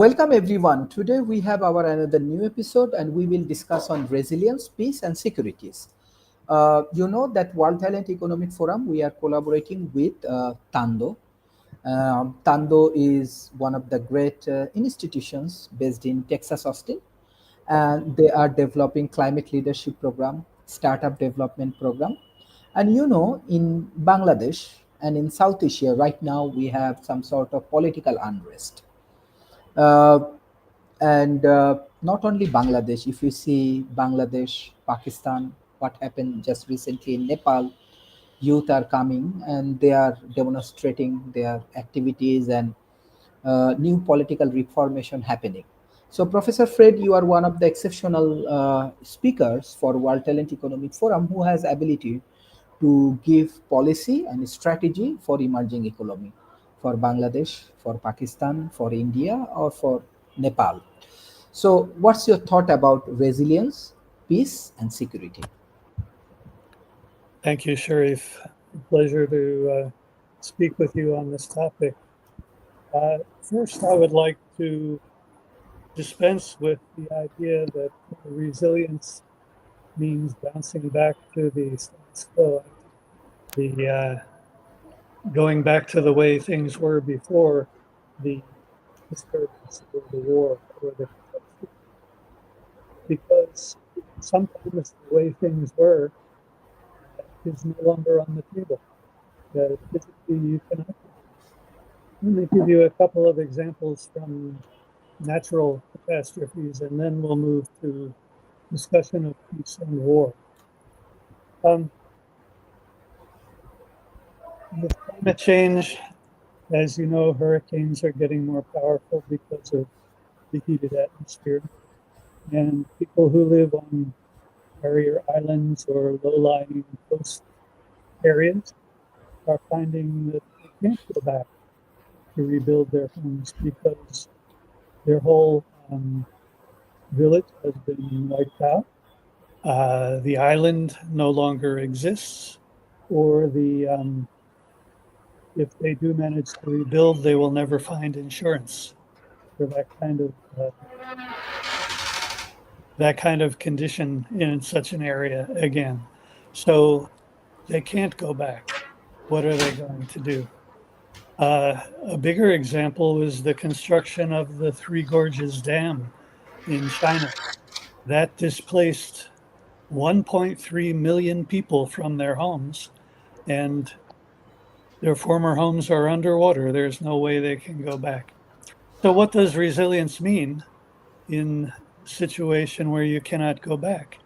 Welcome everyone. Today we have our another new episode and we will discuss on resilience, peace and securities. You know that World Talent Economic Forum, we are collaborating with Tando. Tando is one of the great institutions based in Texas, Austin, and they are developing climate leadership program, startup development program. And you know, in Bangladesh and in South Asia, right now we have some sort of political unrest. Uh, and not only Bangladesh, if you see Bangladesh, Pakistan, what happened just recently in Nepal, youth are coming and they are demonstrating their activities and new political reformation happening. So, Professor Fred, you are one of the exceptional speakers for World Talent Economic Forum who has ability to give policy and strategy for emerging economy for Bangladesh, for Pakistan, for India, or for Nepal. So, what's your thought about resilience, peace, and security? Thank you, Sharif. Pleasure to speak with you on this topic. First, I would like to dispense with the idea that resilience means bouncing back to the status quo, the going back to the way things were before the disturbance or the war or the catastrophe. Because sometimes the way things were is no longer on the table. That physically you cannot. Let me give you a couple of examples from natural catastrophes, and then we'll move to discussion of peace and war. With climate change, as you know, hurricanes are getting more powerful because of the heated atmosphere. And people who live on barrier islands or low-lying coast areas are finding that they can't go back to rebuild their homes because their whole village has been wiped out. The island no longer exists, or if they do manage to rebuild, they will never find insurance for that kind of condition in such an area again. So they can't go back. What are they going to do? A bigger example is the construction of the Three Gorges Dam in China. That displaced 1.3 million people from their homes, and their former homes are underwater. There's no way they can go back. So what does resilience mean in a situation where you cannot go back?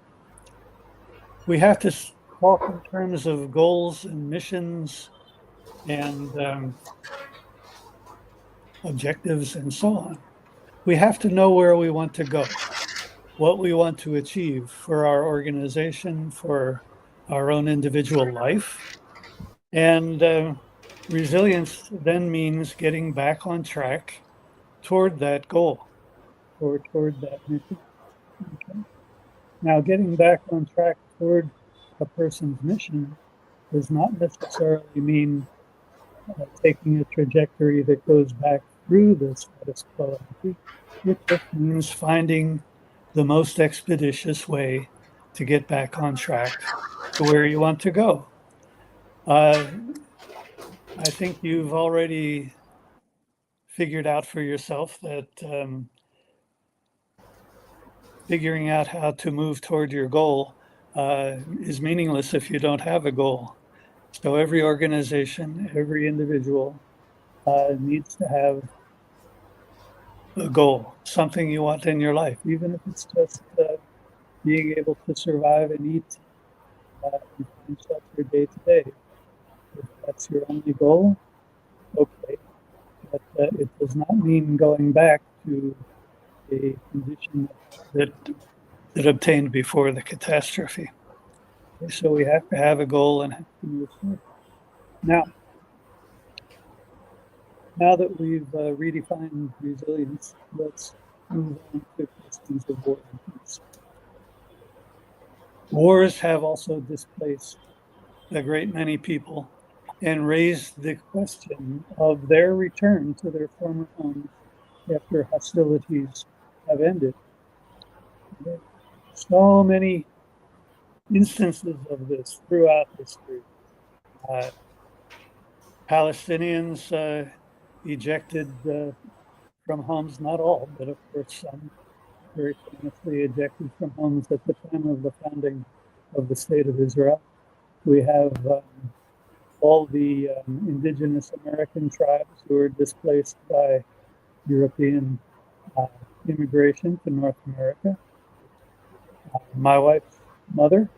We have to talk in terms of goals and missions and objectives and so on. We have to know where we want to go, what we want to achieve for our organization, for our own individual life. And resilience then means getting back on track toward that goal or toward that mission. Okay. Now, getting back on track toward a person's mission does not necessarily mean taking a trajectory that goes back through the status quo. It just means finding the most expeditious way to get back on track to where you want to go. I think you've already figured out for yourself that figuring out how to move toward your goal is meaningless if you don't have a goal. So every organization, every individual needs to have a goal, something you want in your life, even if it's just being able to survive and eat and find shelter day to day. If that's your only goal, okay. But it does not mean going back to a condition that obtained before the catastrophe. Okay, so we have to have a goal and have to move forward. Now that we've redefined resilience, let's move on to questions of war and peace. Wars have also displaced a great many people and raised the question of their return to their former homes after hostilities have ended. So many instances of this throughout history. Palestinians ejected from homes, not all, but of course some, very famously ejected from homes at the time of the founding of the State of Israel. We have all the indigenous American tribes who were displaced by European immigration to North America. My wife's mother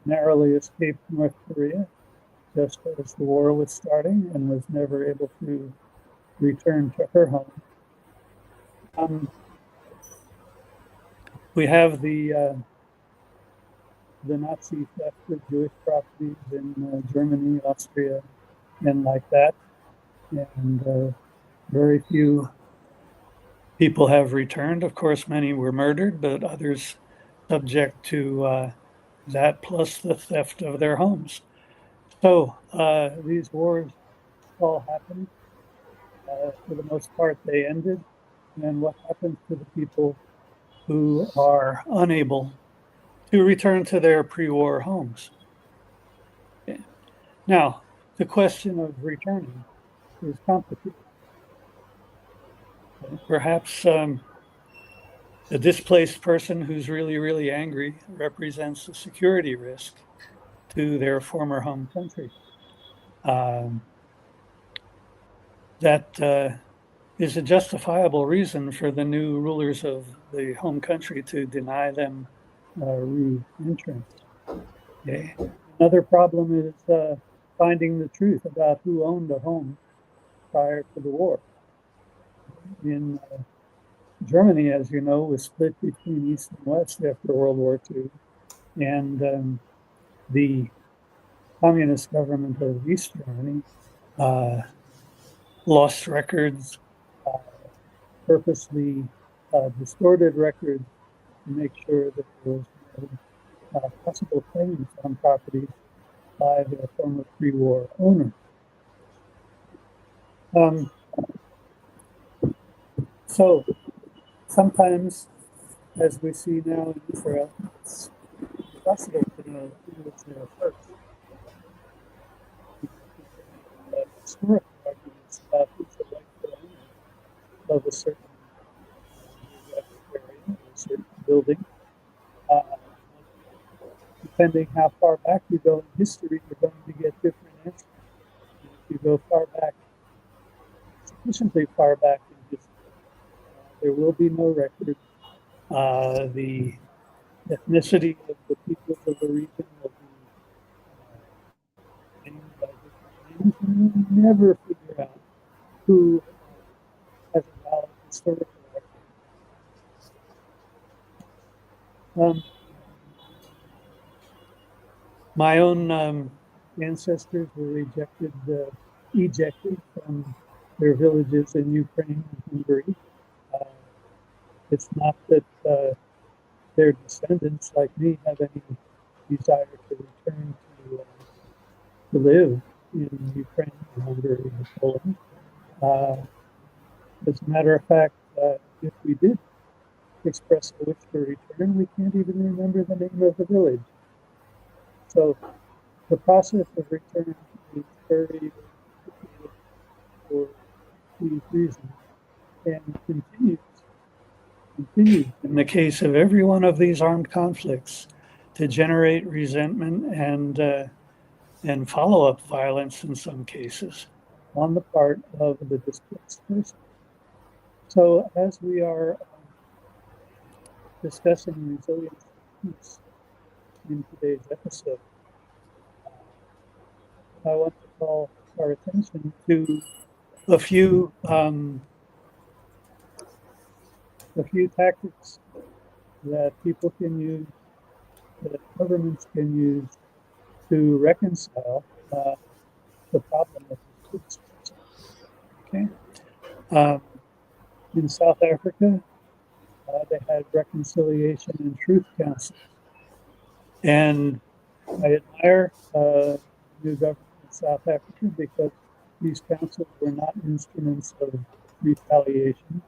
narrowly escaped North Korea just as the war was starting and was never able to return to her home. We have the Nazi theft of Jewish properties in Germany, Austria, and like that. And very few people have returned. Of course, many were murdered, but others subject to that plus the theft of their homes. So these wars all happened. For the most part, they ended. And what happens to the people who are unable to return to their pre-war homes? Okay. Now, the question of returning is complicated. Perhaps a displaced person who's really, really angry represents a security risk to their former home country. That is a justifiable reason for the new rulers of the home country to deny them re-entrance. Okay. Another problem is finding the truth about who owned a home prior to the war. In Germany, as you know, was split between East and West after World War II. And the communist government of East Germany lost records, purposely distorted records to make sure that there was no possible claims on properties by their former pre-war owner. So sometimes, as we see now in Israel, it's possible to know who was there first. Historical arguments about who's the rightful owner of a certain area, or a certain building. Depending how far back you go in history, you're going to get different answers. If you go far back, sufficiently far back in history, there will be no record. The ethnicity of the peoples of the region will be named by different names, and you'll never figure out who has a valid historical record. My own ancestors were ejected from their villages in Ukraine and Hungary. It's not that their descendants, like me, have any desire to return to live in Ukraine and Hungary and Poland. As a matter of fact, if we did express a wish to return, we can't even remember the name of the village. So the process of return is very complicated for these reasons and continues in the case of every one of these armed conflicts to generate resentment and follow-up violence in some cases on the part of the displaced person. So as we are discussing resilience and peace in today's episode, I want to call our attention to a few tactics that people can use, that governments can use to reconcile the problem of this. Okay. In South Africa, they had reconciliation and truth councils, and I admire the new government in South Africa because these councils were not instruments of retaliation.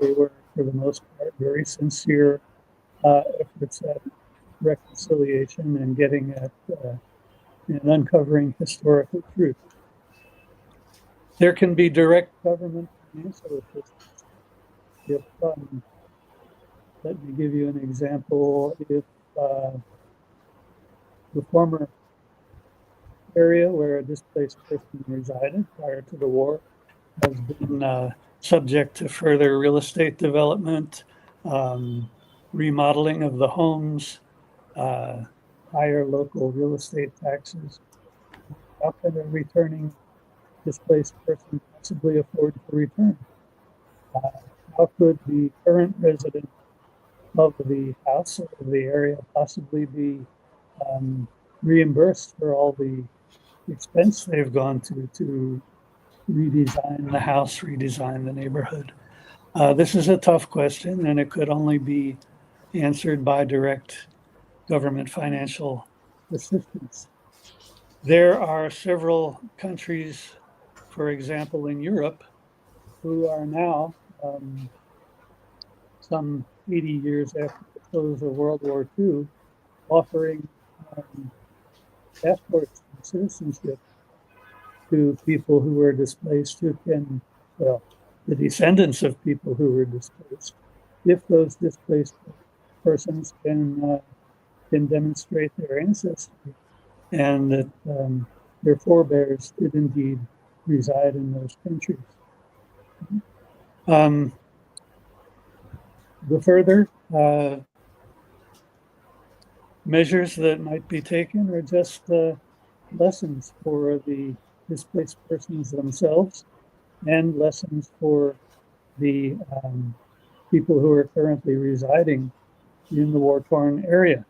They were, for the most part, very sincere efforts at reconciliation and getting at and uncovering historical truth. There can be direct government financial assistance. If, let me give you an example. If the former area where a displaced person resided prior to the war has been subject to further real estate development, remodeling of the homes, higher local real estate taxes. How can a returning displaced person possibly afford to return? How could the current resident of the house or of the area possibly be reimbursed for all the expense they've gone to redesign the house, redesign the neighborhood? This is a tough question, and it could only be answered by direct government financial assistance. There are several countries, for example, in Europe, who are now, some 80 years after the close of World War II, offering passports and citizenship to people who were displaced, who can, well, the descendants of people who were displaced, if those displaced persons can demonstrate their ancestry and that their forebears did indeed reside in those countries. The further measures that might be taken are just lessons for the displaced persons themselves and lessons for the people who are currently residing in the war-torn area.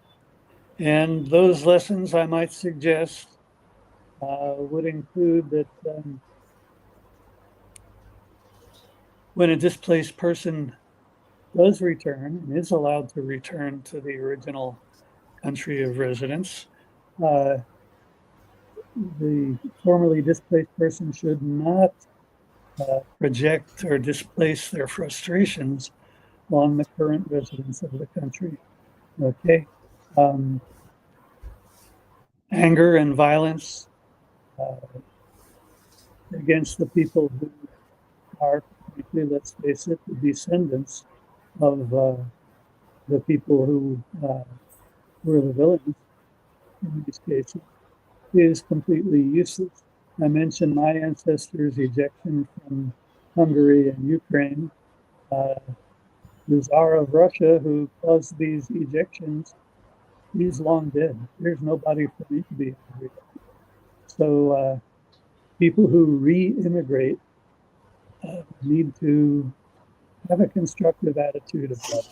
And those lessons, I might suggest, would include that when a displaced person does return and is allowed to return to the original country of residence, the formerly displaced person should not project or displace their frustrations on the current residents of the country. Okay. Anger and violence against the people who are, let's face it, the descendants of the people who were the villains in these cases is completely useless. I mentioned my ancestors' ejection from Hungary and Ukraine. The Tsar of Russia who caused these ejections, he's long dead. There's nobody for me to be angry at. So people who re-immigrate need to have a constructive attitude of love.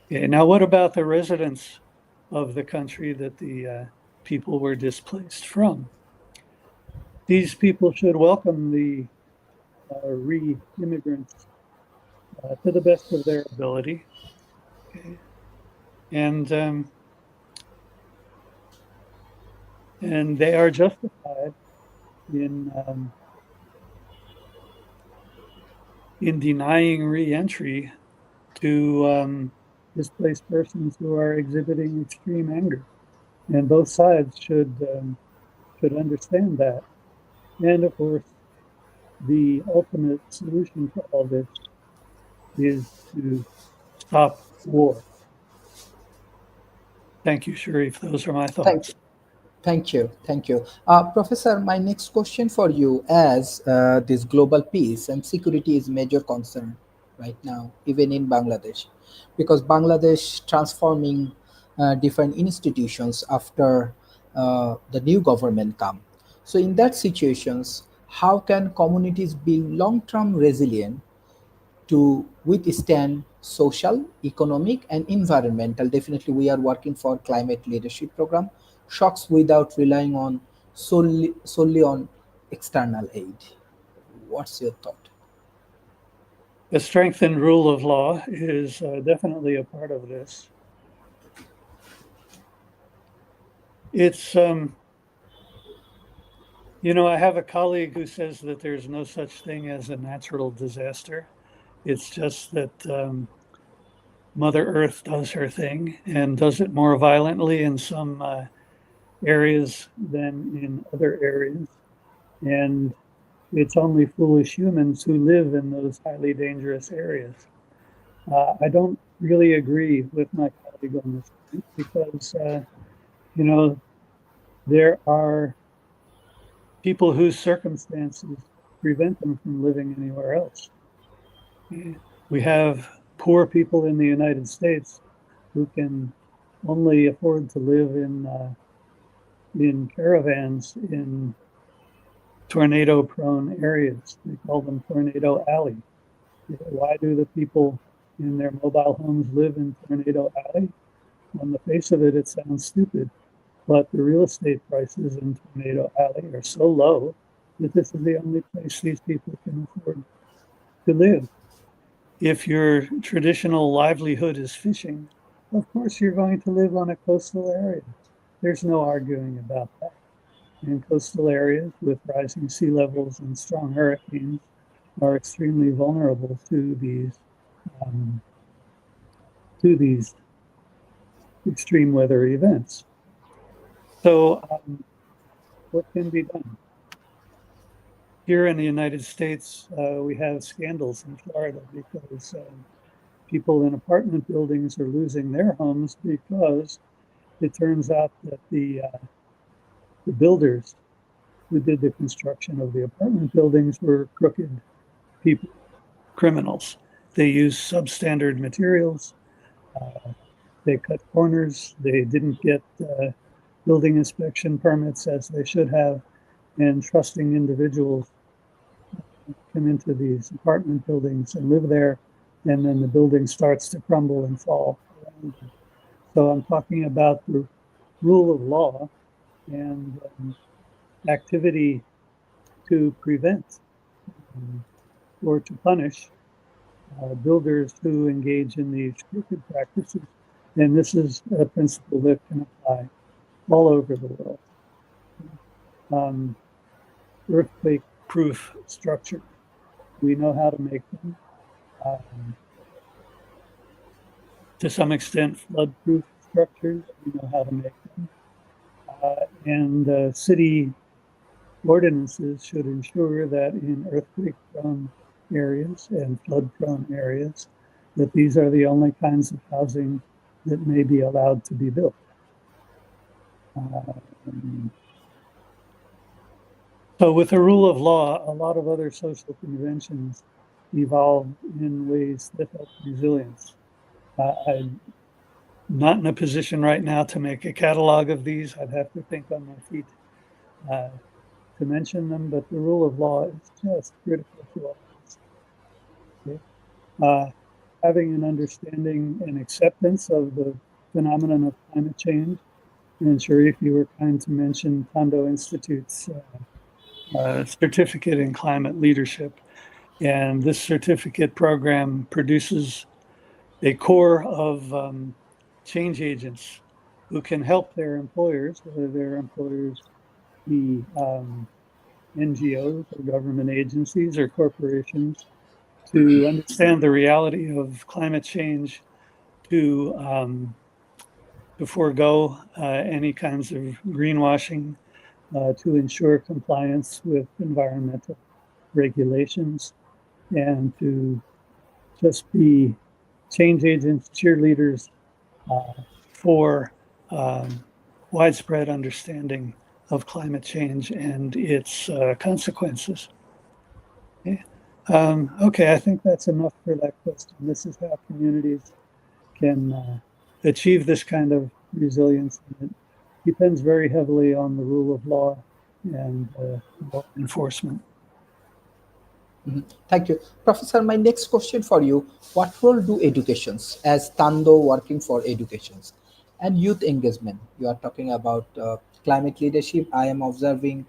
Okay, now what about the residents of the country that the people were displaced from? These people should welcome the re-immigrants to the best of their ability. Okay. And they are justified in denying re-entry to displaced persons who are exhibiting extreme anger, and both sides should understand that. And of course, the ultimate solution to all this is to stop war. Thank you, Sharif. Those are my thoughts. Thank you. Professor, my next question for you, as this global peace and security is major concern right now, even in Bangladesh, because Bangladesh transforming different institutions after the new government come. So in that situations, how can communities be long-term resilient to withstand social, economic, and environmental? Definitely, we are working for climate leadership program, shocks without relying on solely on external aid. What's your thought? The strength and rule of law is definitely a part of this. It's, I have a colleague who says that there's no such thing as a natural disaster. It's just that Mother Earth does her thing and does it more violently in some areas than in other areas. And it's only foolish humans who live in those highly dangerous areas. I don't really agree with my colleague on this point because, you know, there are people whose circumstances prevent them from living anywhere else. We have poor people in the United States who can only afford to live in caravans in tornado-prone areas. They call them Tornado Alley. Why do the people in their mobile homes live in Tornado Alley? On the face of it, it sounds stupid, but the real estate prices in Tornado Alley are so low that this is the only place these people can afford to live. If your traditional livelihood is fishing, of course you're going to live on a coastal area. There's no arguing about that. And coastal areas with rising sea levels and strong hurricanes are extremely vulnerable to these extreme weather events. So what can be done? Here in the United States, we have scandals in Florida because people in apartment buildings are losing their homes because it turns out that the builders who did the construction of the apartment buildings were crooked people, criminals. They used substandard materials. They cut corners. They didn't get building inspection permits as they should have. And trusting individuals come into these apartment buildings and live there. And then the building starts to crumble and fall around them. So I'm talking about the rule of law and activity to prevent or to punish builders who engage in these crooked practices. And this is a principle that can apply all over the world. Earthquake-proof structure. We know how to make them. To some extent, flood-proof structures, we know how to make them. And city ordinances should ensure that in earthquake-prone areas and flood-prone areas, that these are the only kinds of housing that may be allowed to be built. So with the rule of law, a lot of other social conventions evolve in ways that help resilience. I'm not in a position right now to make a catalog of these. I'd have to think on my feet to mention them, but the rule of law is just critical to all this. Okay? Having an understanding and acceptance of the phenomenon of climate change. And Sharif, you were kind to mention Tondo Institute's certificate in climate leadership. And this certificate program produces a core of change agents who can help their employers, whether their employers be NGOs or government agencies or corporations, to understand the reality of climate change, to forego any kinds of greenwashing, to ensure compliance with environmental regulations, and to just be change agents, cheerleaders for widespread understanding of climate change and its consequences. Okay. Okay, I think that's enough for that question. This is how communities can achieve this kind of resilience. And it depends very heavily on the rule of law and law enforcement. Thank you. Professor, my next question for you, what role do educations, as Tando working for educations, and youth engagement? You are talking about climate leadership. I am observing,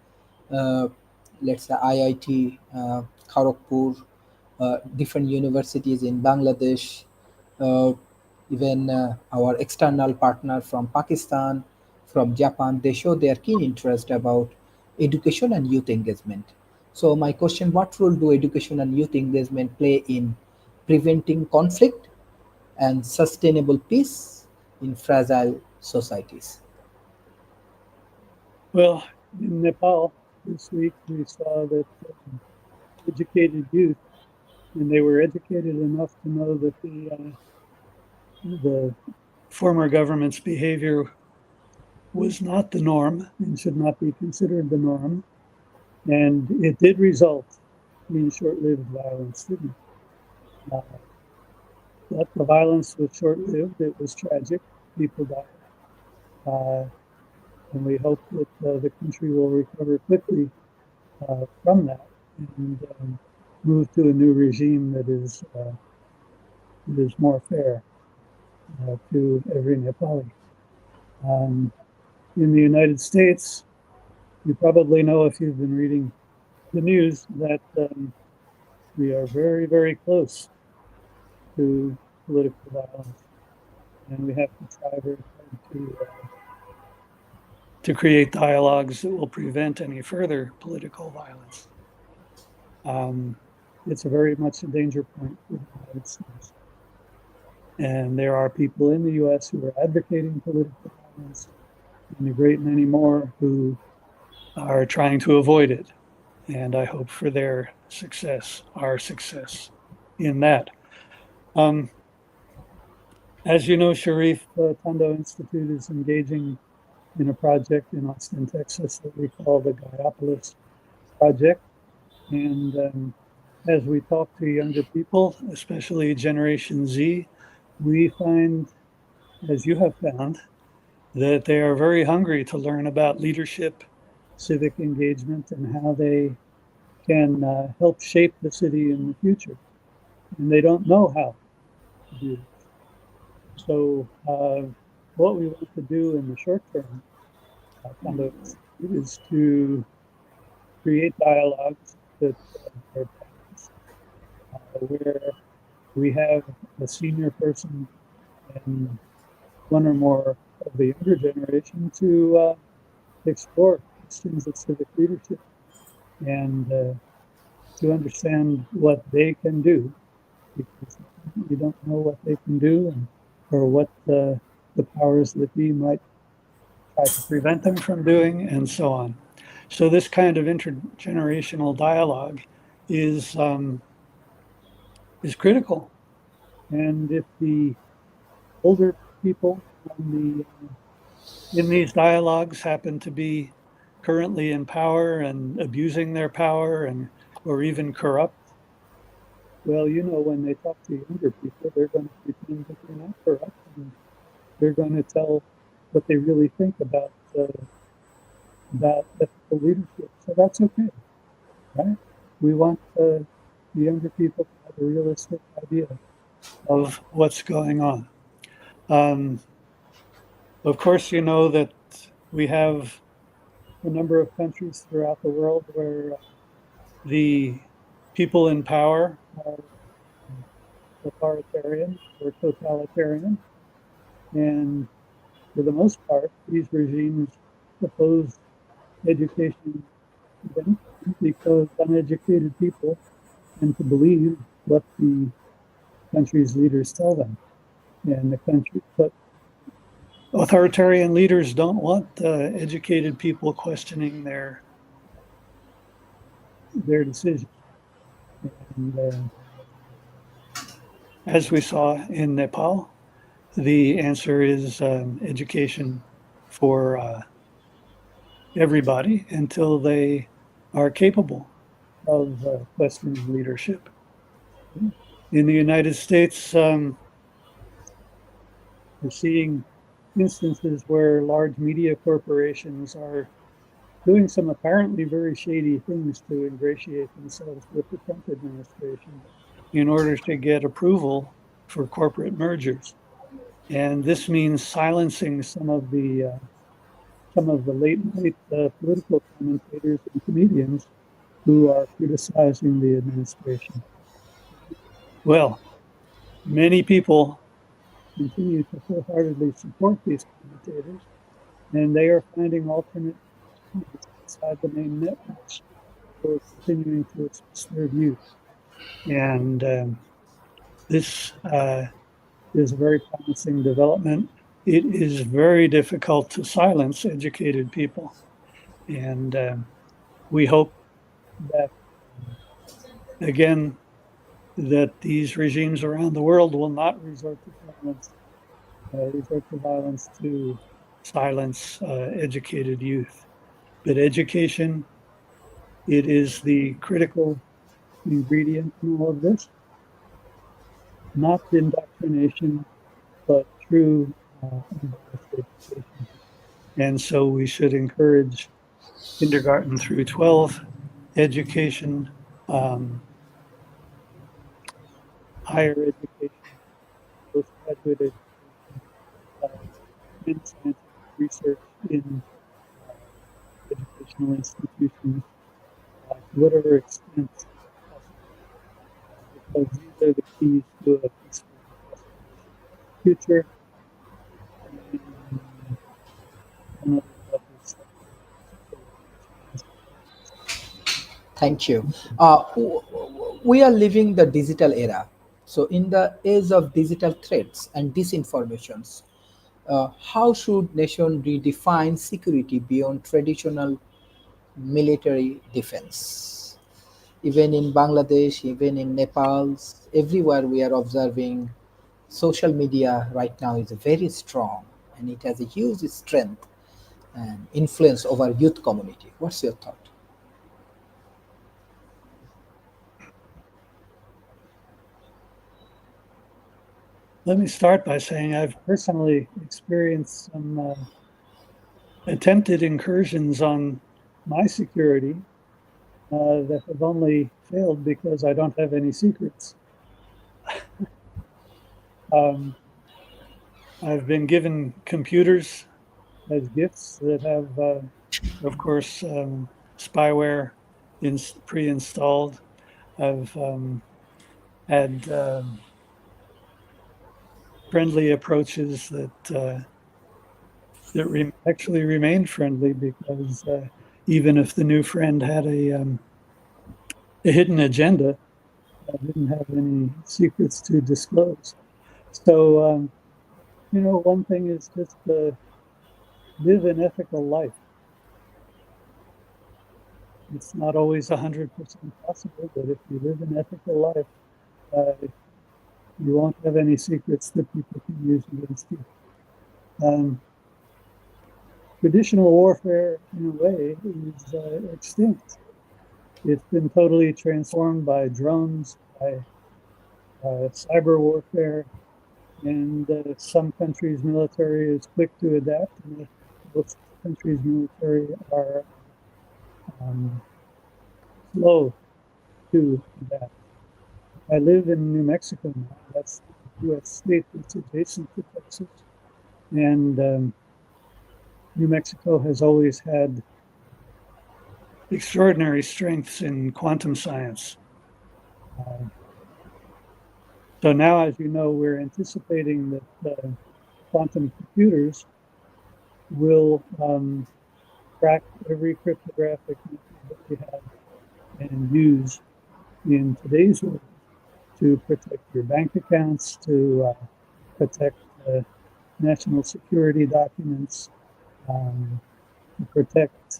let's say, IIT, Kharagpur, different universities in Bangladesh, even our external partner from Pakistan, from Japan, they show their keen interest about education and youth engagement. So my question, what role do education and youth engagement play in preventing conflict, and sustainable peace in fragile societies. Well, in Nepal this week, we saw that educated youth, and they were educated enough to know that the former government's behavior was not the norm and should not be considered the norm. And it did result in short-lived violence, didn't it? But the violence was short-lived. It was tragic. People died. And we hope that the country will recover quickly from that and move to a new regime that is more fair to every Nepali. In the United States, you probably know if you've been reading the news that we are very, very close to political violence, and we have to try very hard to create dialogues that will prevent any further political violence. It's a very much a danger point for the United States. And there are people in the US who are advocating political violence, and a great many more who are trying to avoid it. And I hope for their success, our success in that. As you know, Sharif, Tondo Institute is engaging in a project in Austin, Texas that we call the Gaiopolis Project. And as we talk to younger people, especially Generation Z, we find, as you have found, that they are very hungry to learn about leadership, civic engagement, and how they can help shape the city in the future. And they don't know how to do this. So what we want to do in the short term is to create dialogues that are balanced, where we have a senior person and one or more of the younger generation to explore questions of civic leadership and to understand what they can do, because you don't know what they can do or what the powers that be might try to prevent them from doing, and so on. So this kind of intergenerational dialogue is critical. And if the older people in these dialogues happen to be currently in power and abusing their power or even corrupt, well, when they talk to younger people, they're going to pretend that they're not corrupt, and they're going to tell what they really think about ethical leadership. So that's okay, right? We want the younger people to have a realistic idea of what's going on. Of course, you know that we have a number of countries throughout the world where the people in power are authoritarian or totalitarian. And for the most part, these regimes oppose education because uneducated people tend to believe what the country's leaders tell them. And the country, but authoritarian leaders don't want educated people questioning their decisions. And as we saw in Nepal, the answer is education for everybody until they are capable of questioning leadership. In the United States, we're seeing instances where large media corporations are doing some apparently very shady things to ingratiate themselves with the Trump administration in order to get approval for corporate mergers. And this means silencing some of the late night political commentators and comedians who are criticizing the administration. Well, many people continue to wholeheartedly support these commentators, and they are finding alternate outside the main networks for continuing to express their views. And This is a very promising development. It is very difficult to silence educated people. And we hope that, again, that these regimes around the world will not resort to violence to silence educated youth. But education, it is the critical ingredient in all of this, not indoctrination, but true education. And so we should encourage kindergarten through 12 education, higher education, postgraduate education, and scientific research in educational institutions to whatever extent possible, because these are the keys to a peaceful future. And Thank you. We are living the digital era. So, in the age of digital threats and disinformations, how should nation redefine security beyond traditional military defense? Even in Bangladesh, even in Nepal, everywhere we are observing social media right now is very strong and it has a huge strength and influence over youth community. What's your thought? let me start by saying I've personally experienced some attempted incursions on my security that have only failed because I don't have any secrets. I've been given computers as gifts that have, of course, spyware pre-installed. I've had friendly approaches that actually remained friendly because even if the new friend had a hidden agenda, I didn't have any secrets to disclose. So, one thing is just to live an ethical life. It's not always 100% possible, but if you live an ethical life, you won't have any secrets that people can use against you. Traditional warfare, in a way, is extinct. It's been totally transformed by drones, by cyber warfare, and some countries' military is quick to adapt, and most countries' military are slow to adapt. I live in New Mexico now. That's the U.S. state that's adjacent to Texas. And New Mexico has always had extraordinary strengths in quantum science. So now, as you know, we're anticipating that quantum computers will crack every cryptographic method that we have and use in today's world to protect your bank accounts, to protect national security documents, to protect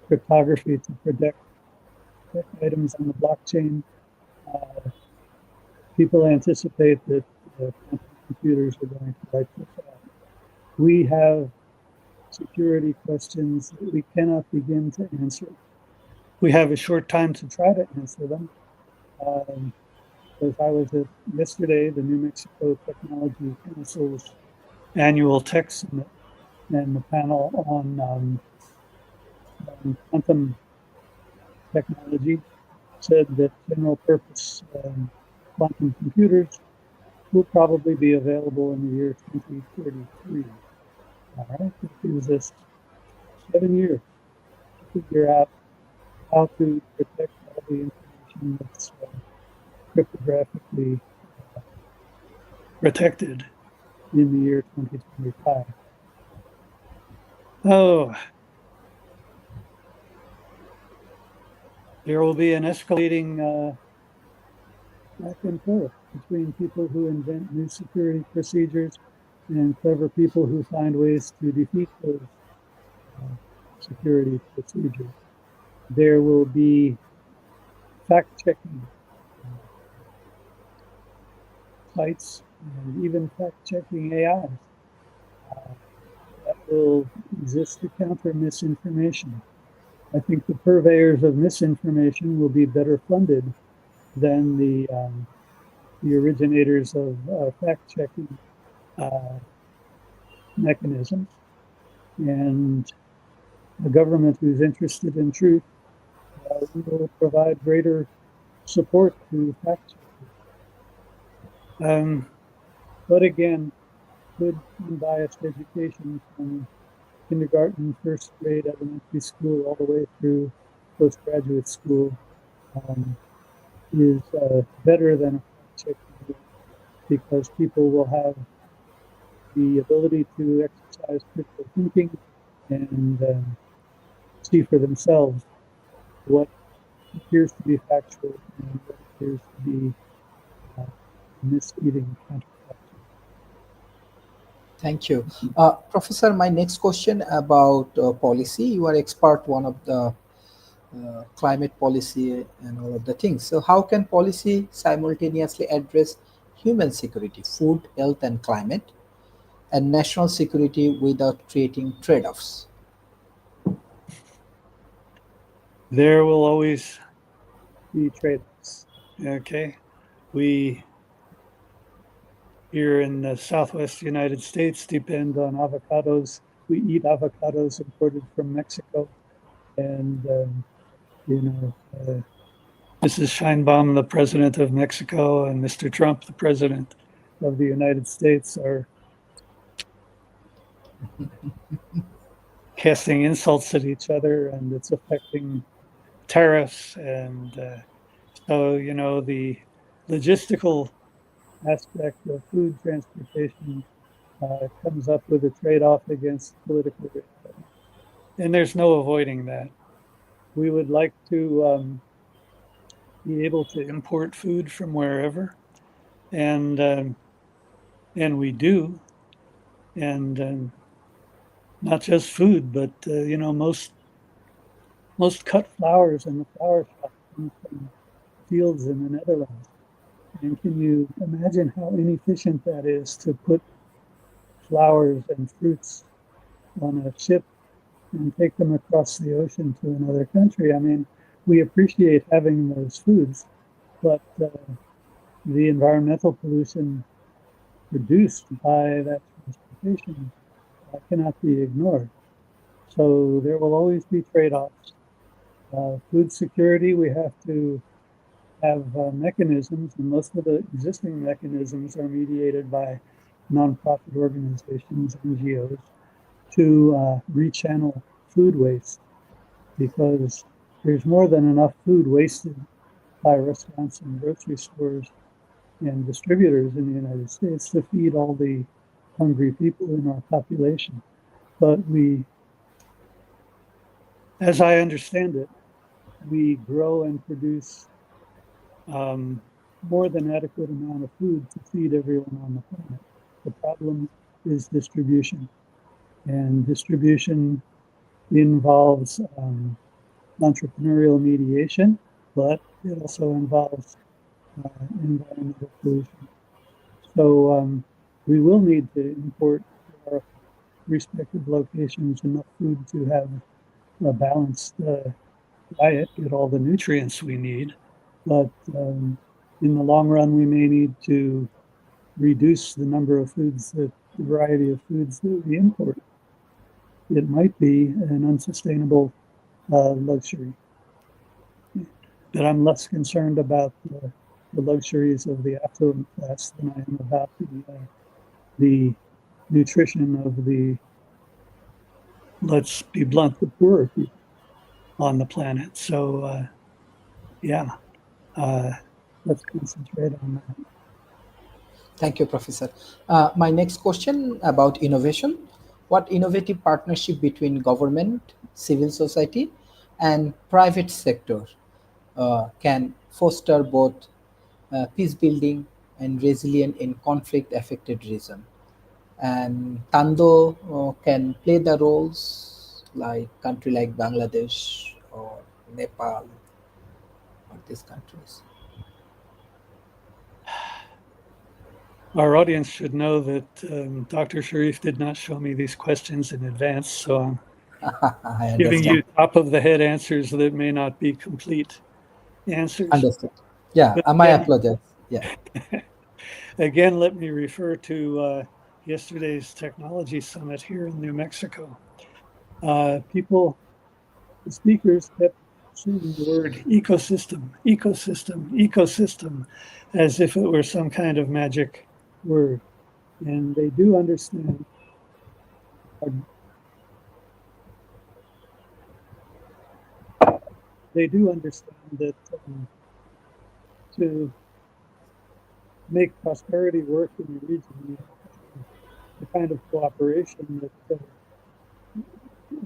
cryptography, to protect items on the blockchain. People anticipate that quantum computers are going to wipe this out. We have security questions that we cannot begin to answer. We have a short time to try to answer them. Because I was at yesterday, the New Mexico Technology Council's annual tech summit, and the panel on quantum technology said that general purpose quantum computers will probably be available in the year 2033. All right, it gives us 7 years to figure out how to protect all the information that's cryptographically protected in the year 2025. Oh, there will be an escalating back and forth. between people who invent new security procedures and clever people who find ways to defeat those security procedures. There will be fact-checking sites and even fact-checking AIs that will exist to counter misinformation. I think the purveyors of misinformation will be better funded than the originators of fact-checking mechanisms. And a government who's interested in truth will provide greater support to fact checkers. But again, good unbiased education from kindergarten, first grade, elementary school, all the way through postgraduate school is better than a fact checking, because people will have the ability to exercise critical thinking and see for themselves what appears to be factual and what appears to be misleading counterfactual. Thank you. Professor, my next question about policy. You are expert one of the climate policy and all of the things. So how can policy simultaneously address human security, food, health, and climate, and national security without creating trade-offs? There will always be trade-offs. Okay, we here in the Southwest United States depend on avocados. We eat avocados imported from Mexico, and Mrs. Sheinbaum, the president of Mexico, and Mr. Trump, the president of the United States, are casting insults at each other, and it's affecting tariffs. And so, the logistical aspect of food transportation comes up with a trade-off against political reality. And there's no avoiding that. We would like to be able to import food from wherever, and we do, and not just food, but most cut flowers in the flower shop come from fields in the Netherlands. And can you imagine how inefficient that is to put flowers and fruits on a ship and take them across the ocean to another country? I mean, we appreciate having those foods, but the environmental pollution produced by that transportation cannot be ignored. So there will always be trade-offs. Food security, we have to have mechanisms, and most of the existing mechanisms are mediated by nonprofit organizations, NGOs, to rechannel food waste, because there's more than enough food wasted by restaurants and grocery stores and distributors in the United States to feed all the hungry people in our population. But we, as I understand it, we grow and produce more than adequate amount of food to feed everyone on the planet. The problem is distribution, and distribution involves entrepreneurial mediation, but it also involves environmental pollution. So we will need to import to our respective locations enough food to have a balanced diet, get all the nutrients we need. But in the long run, we may need to reduce the number of foods, the variety of foods that we import. It might be an unsustainable luxury. But I'm less concerned about the luxuries of the affluent class than I am about the nutrition of the, let's be blunt, the poorer people on the planet. So let's concentrate on that. Thank you, Professor. My next question about innovation. What innovative partnership between government, civil society, and private sector can foster both peace building and resilient in conflict-affected region. And Tando can play the roles like country like Bangladesh or Nepal or these countries. Our audience should know that Dr. Sharif did not show me these questions in advance, so I'm I giving you understand. top of the head answers that may not be complete answers. Understood. Yeah, But my apologies. Yeah. again, let me refer to yesterday's technology summit here in New Mexico. The speakers kept saying the word ecosystem, ecosystem, ecosystem, as if it were some kind of magic word. And they do understand. They do understand that to make prosperity work in the region, you have the kind of cooperation that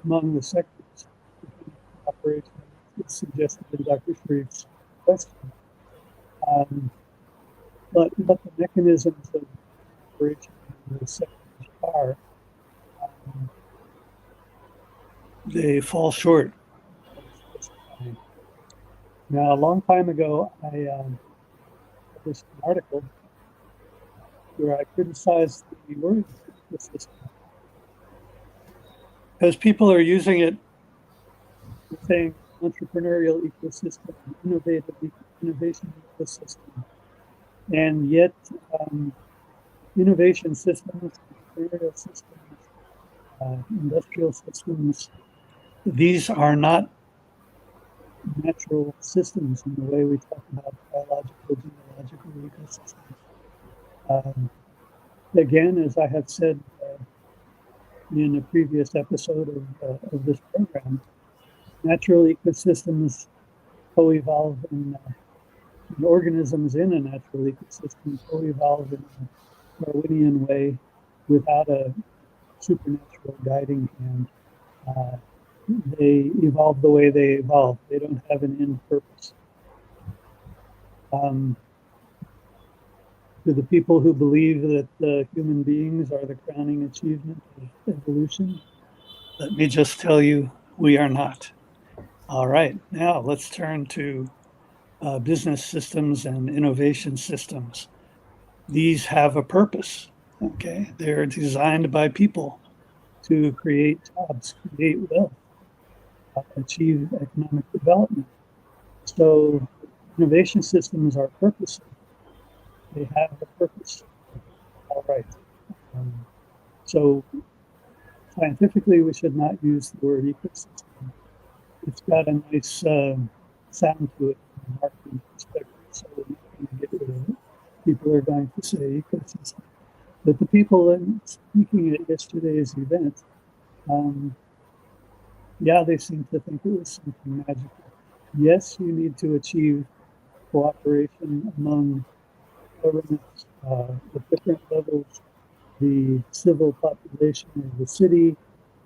among the sectors, the kind of cooperation that's suggested in Dr. Sharif's question. But what the mechanisms of cooperation in the sectors are, they fall short of specifying. Now, a long time ago, I published an article where I criticized the word ecosystem because people are using it, saying entrepreneurial ecosystem, innovation ecosystem, and yet innovation systems, entrepreneurial systems, industrial systems, these are not natural systems in the way we talk about biological, geological ecosystems. Again, as I have said in a previous episode of this program, natural ecosystems co-evolve and organisms in a natural ecosystem co-evolve in a Darwinian way without a supernatural guiding hand. They evolve the way they evolve. They don't have an end purpose. To the people who believe that human beings are the crowning achievement of evolution, let me just tell you, we are not. All right, now let's turn to business systems and innovation systems. These have a purpose, okay? They're designed by people to create jobs, create wealth, achieve economic development. So innovation systems are purposeful. They have a purpose. All right. So scientifically, we should not use the word ecosystem. It's got a nice sound to it from a marketing perspective, so we're not going to get rid of it. People are going to say ecosystem. But the people speaking at yesterday's event, yeah, they seem to think it was something magical. Yes, you need to achieve cooperation among governments at different levels, the civil population of the city,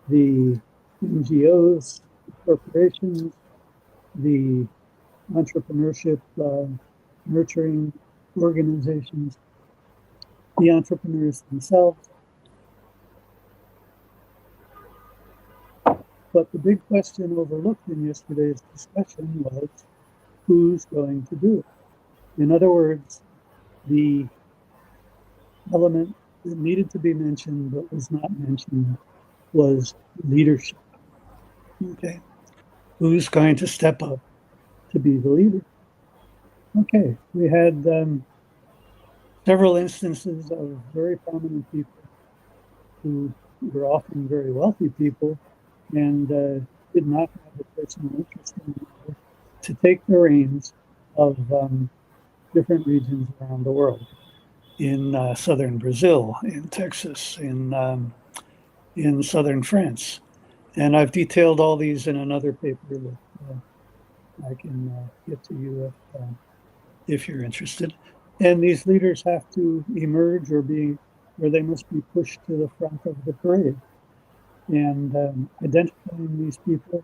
the NGOs, the corporations, the entrepreneurship nurturing organizations, the entrepreneurs themselves. But the big question overlooked in yesterday's discussion was, who's going to do it? In other words, the element that needed to be mentioned but was not mentioned was leadership. Okay, who's going to step up to be the leader? Okay, we had several instances of very prominent people who were often very wealthy people and did not have a personal interest in it, to take the reins of different regions around the world. In southern Brazil, in Texas, in southern France. And I've detailed all these in another paper that I can get to you if you're interested. And these leaders have to emerge or they must be pushed to the front of the parade. And identifying these people,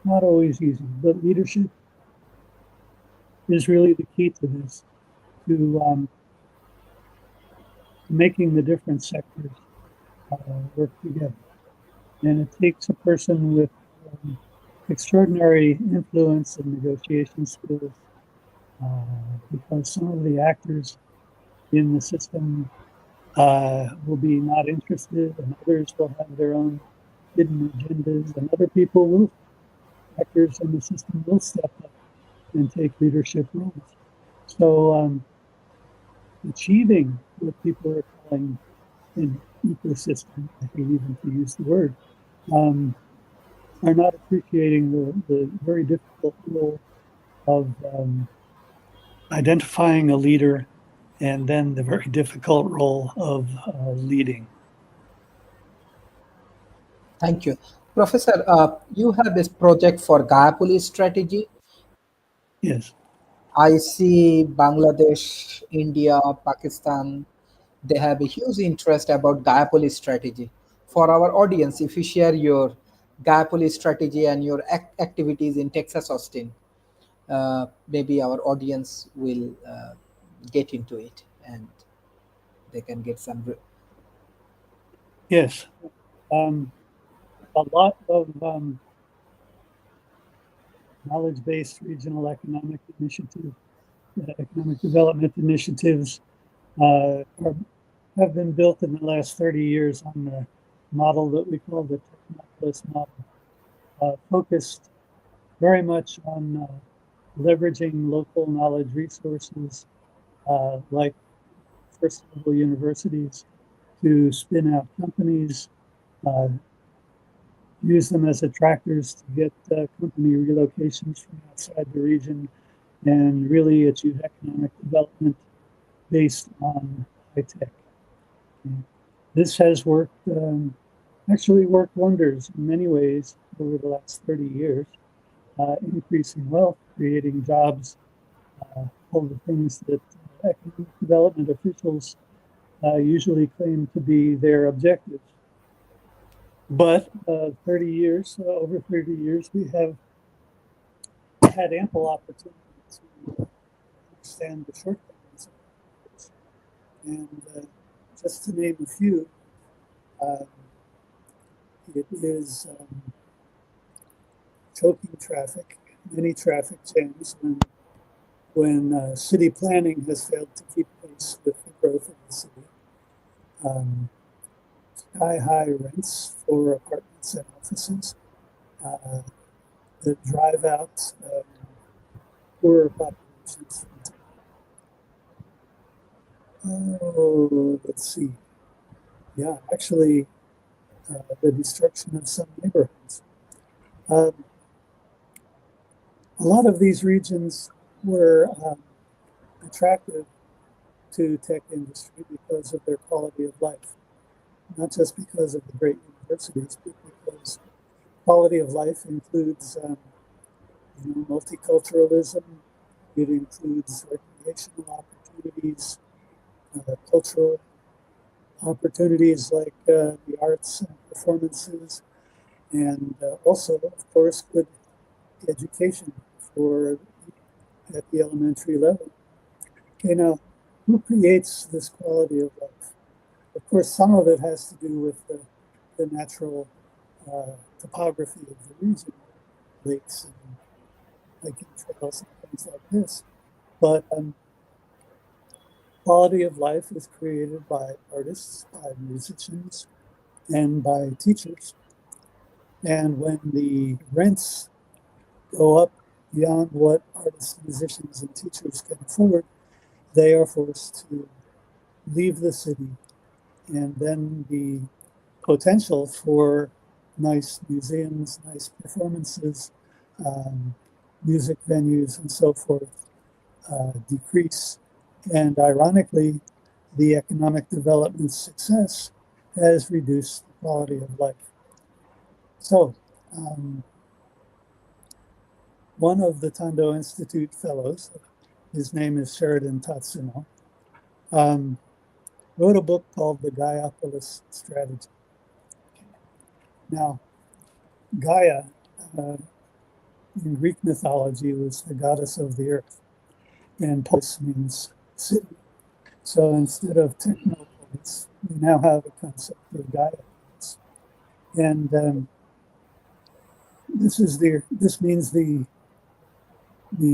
not always easy, but leadership is really the key to this, to making the different sectors work together. And it takes a person with extraordinary influence and negotiation skills, because some of the actors in the system will be not interested, and others will have their own hidden agendas, and other people will, actors in the system will step up and take leadership roles. So achieving what people are calling an ecosystem, I think even to use the word, are not appreciating the very difficult role of identifying a leader, and then the very difficult role of leading. Thank you. Professor, you have this project for Gayapoli strategy. Yes. I see Bangladesh, India, Pakistan, they have a huge interest about Gayapoli strategy. For our audience, if you share your Gayapoli strategy and your activities in Texas, Austin, maybe our audience will get into it and they can get some. Yes. A lot of knowledge-based regional economic development initiatives have been built in the last 30 years on the model that we call the Technopolis model, focused very much on leveraging local knowledge resources, like first level universities, to spin out companies, uh, use them as attractors to get company relocations from outside the region, and really achieve economic development based on high tech. This has actually worked wonders in many ways over the last 30 years, increasing wealth, creating jobs, all the things that economic development officials usually claim to be their objectives. But 30 years, over 30 years, we have had ample opportunity to understand the shortcomings of this. And just to name a few, um, it is choking traffic, many traffic jams when city planning has failed to keep pace with the growth of the city. Sky-high rents for apartments and offices that drive out poorer populations. Oh, let's see. Yeah, actually, the destruction of some neighborhoods. A lot of these regions were attractive to tech industry because of their quality of life, not just because of the great universities, but because quality of life includes multiculturalism. It includes recreational opportunities, cultural opportunities like the arts and performances, and also, of course, good education for at the elementary level. Okay, now, who creates this quality of life? Of course, some of it has to do with the natural topography of the region, lakes and hiking trails and things like this. But quality of life is created by artists, by musicians, and by teachers. And when the rents go up beyond what artists, musicians, and teachers can afford, they are forced to leave the city. And then the potential for nice museums, nice performances, music venues, and so forth decrease. And ironically, the economic development success has reduced the quality of life. So, one of the Tondo Institute fellows, his name is Sheridan Tatsuno, wrote a book called The Gaiapolis Strategy. Now, Gaia, in Greek mythology, was the goddess of the earth, and polis means city. So instead of technopolis, We now have a concept of Gaia-polis. And this means the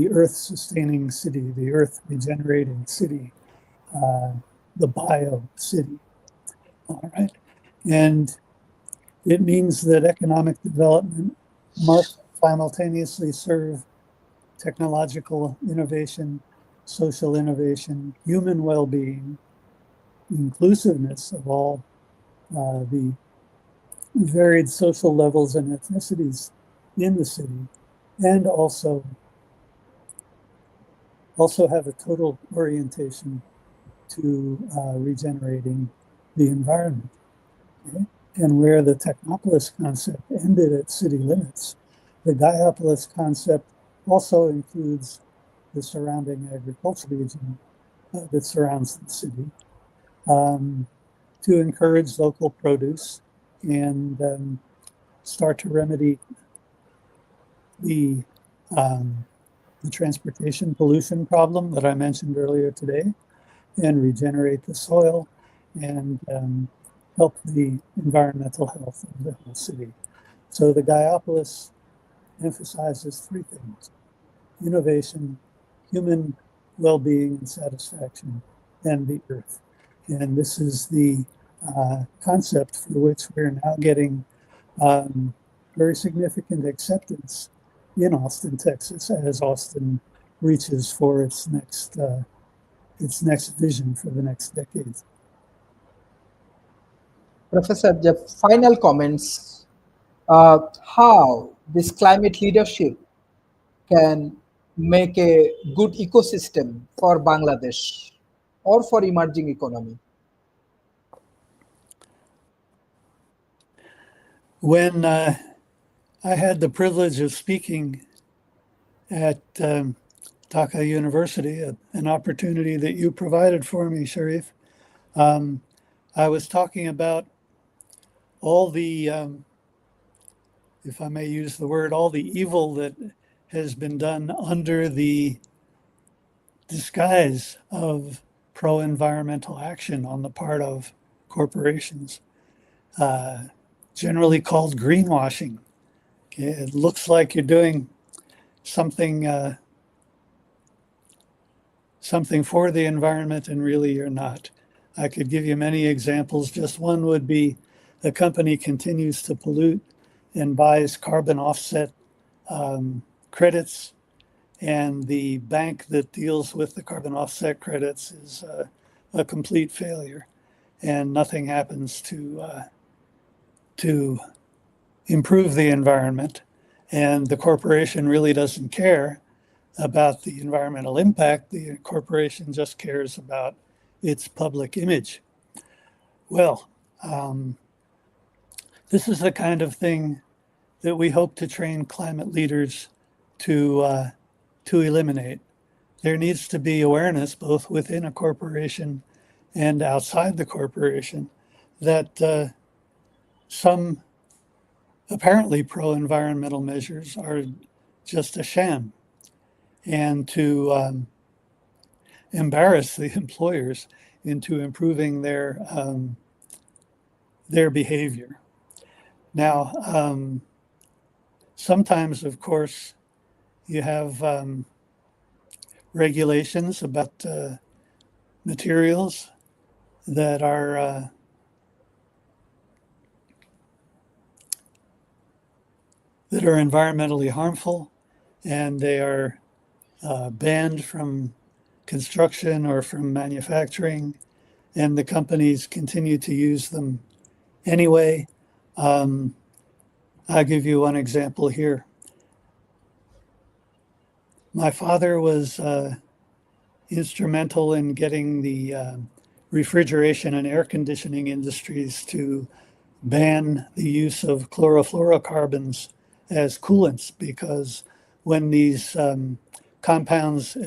earth-sustaining city, the earth-regenerating city, the bio-city. All right, and it means that economic development must simultaneously serve technological innovation, social innovation, human well-being, inclusiveness of all the varied social levels and ethnicities in the city, and also have a total orientation to regenerating the environment. Okay? And where the Technopolis concept ended at city limits, the Gaia-polis concept also includes the surrounding agricultural region that surrounds the city, to encourage local produce and start to remedy the transportation pollution problem that I mentioned earlier today, and regenerate the soil and help the environmental health of the whole city. So the Gaia-polis emphasizes three things: innovation, human well-being and satisfaction, and the earth. And this is the concept for which we're now getting very significant acceptance in Austin, Texas, as Austin reaches for its next vision for the next decade. Professor, the final comments, how this climate leadership can make a good ecosystem for Bangladesh or for emerging economy. When I had the privilege of speaking at Dhaka University, an opportunity that you provided for me, Sharif, I was talking about all the, if I may use the word, all the evil that has been done under the disguise of pro-environmental action on the part of corporations, generally called greenwashing. Okay, it looks like you're doing something for the environment, and really you're not. I could give you many examples. Just one would be a company continues to pollute and buys carbon offset credits, and the bank that deals with the carbon offset credits is a complete failure, and nothing happens to improve the environment. And the corporation really doesn't care about the environmental impact. The corporation just cares about its public image. Well, this is the kind of thing that we hope to train climate leaders to eliminate. There needs to be awareness both within a corporation and outside the corporation that some apparently pro-environmental measures are just a sham, and to embarrass the employers into improving their behavior. Now, sometimes, of course, you have regulations about materials that are environmentally harmful, and they are banned from construction or from manufacturing, and the companies continue to use them anyway. I'll give you one example here. My father was instrumental in getting the refrigeration and air conditioning industries to ban the use of chlorofluorocarbons as coolants, because when these compounds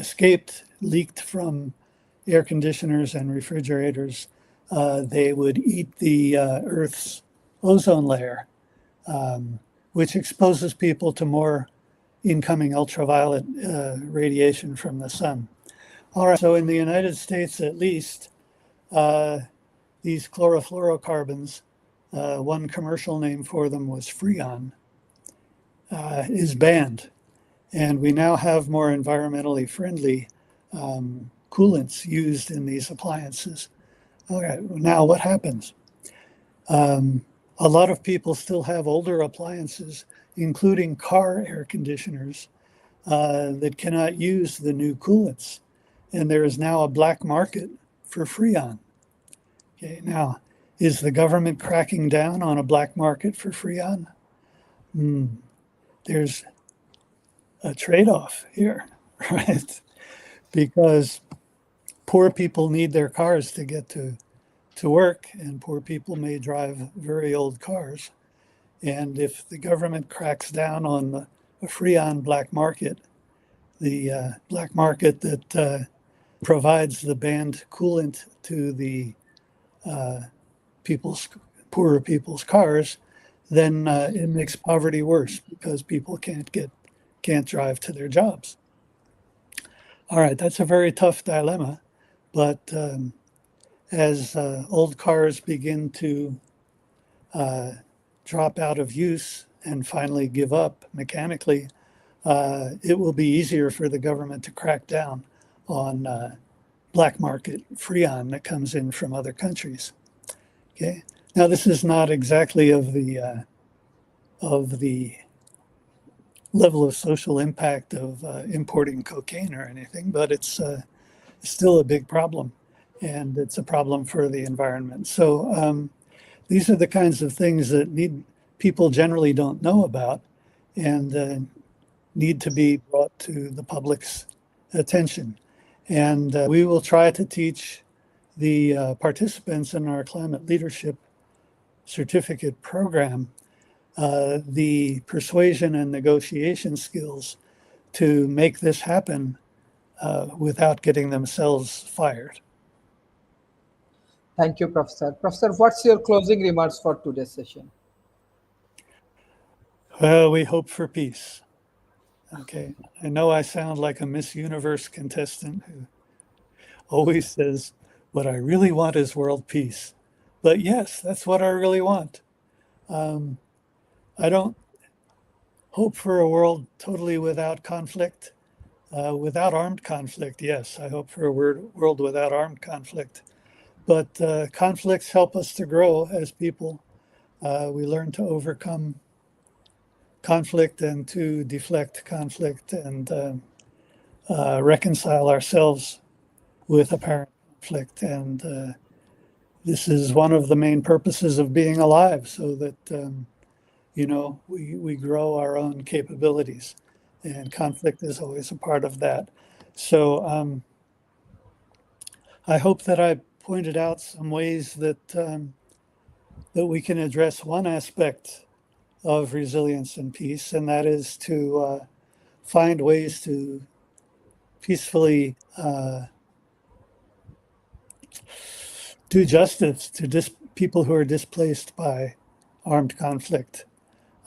leaked from air conditioners and refrigerators, they would eat the Earth's ozone layer, which exposes people to more incoming ultraviolet radiation from the sun. All right, so in the United States, at least, these chlorofluorocarbons, one commercial name for them was Freon, is banned. And we now have more environmentally friendly coolants used in these appliances. Okay, now what happens? A lot of people still have older appliances, including car air conditioners, that cannot use the new coolants. And there is now a black market for Freon. Okay, now, is the government cracking down on a black market for Freon? There's a trade-off here, right? Because poor people need their cars to get to work, and poor people may drive very old cars. And if the government cracks down on the Freon black market, the black market that provides the banned coolant to the poorer people's cars, then it makes poverty worse because people can't drive to their jobs. All right, that's a very tough dilemma, but as old cars begin to drop out of use and finally give up mechanically, it will be easier for the government to crack down on black market Freon that comes in from other countries. Okay, now this is not exactly of the level of social impact of importing cocaine or anything, but it's still a big problem, and it's a problem for the environment. So these are the kinds of things that people generally don't know about, and need to be brought to the public's attention. And we will try to teach the participants in our climate leadership certificate program the persuasion and negotiation skills to make this happen without getting themselves fired. Thank you, Professor. Professor, what's your closing remarks for today's session? Well, we hope for peace. Okay, I know I sound like a Miss Universe contestant who always says, what I really want is world peace. But yes, that's what I really want. I don't hope for a world totally without conflict, without armed conflict. Yes, I hope for a world without armed conflict. But conflicts help us to grow as people. We learn to overcome conflict and to deflect conflict and reconcile ourselves with apparent conflict. And this is one of the main purposes of being alive, so that we grow our own capabilities, and conflict is always a part of that. So I hope that I pointed out some ways that that we can address one aspect of resilience and peace, and that is to find ways to peacefully do justice to people who are displaced by armed conflict.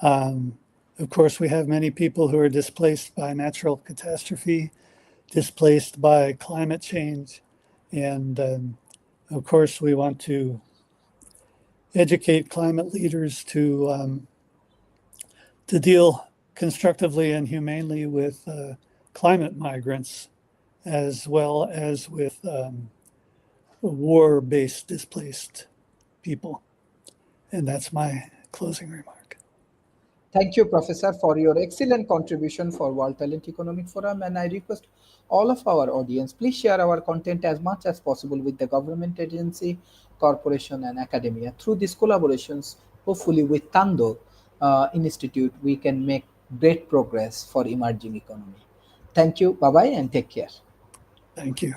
Of course, we have many people who are displaced by natural catastrophe, displaced by climate change, and of course, we want to educate climate leaders to deal constructively and humanely with climate migrants, as well as with war-based displaced people. And that's my closing remark. Thank you, Professor, for your excellent contribution for World Talent Economic Forum. And I request all of our audience, please share our content as much as possible with the government agency, corporation, and academia. Through these collaborations, hopefully with Tando Institute, we can make great progress for emerging economy. Thank you. Bye-bye and take care. Thank you.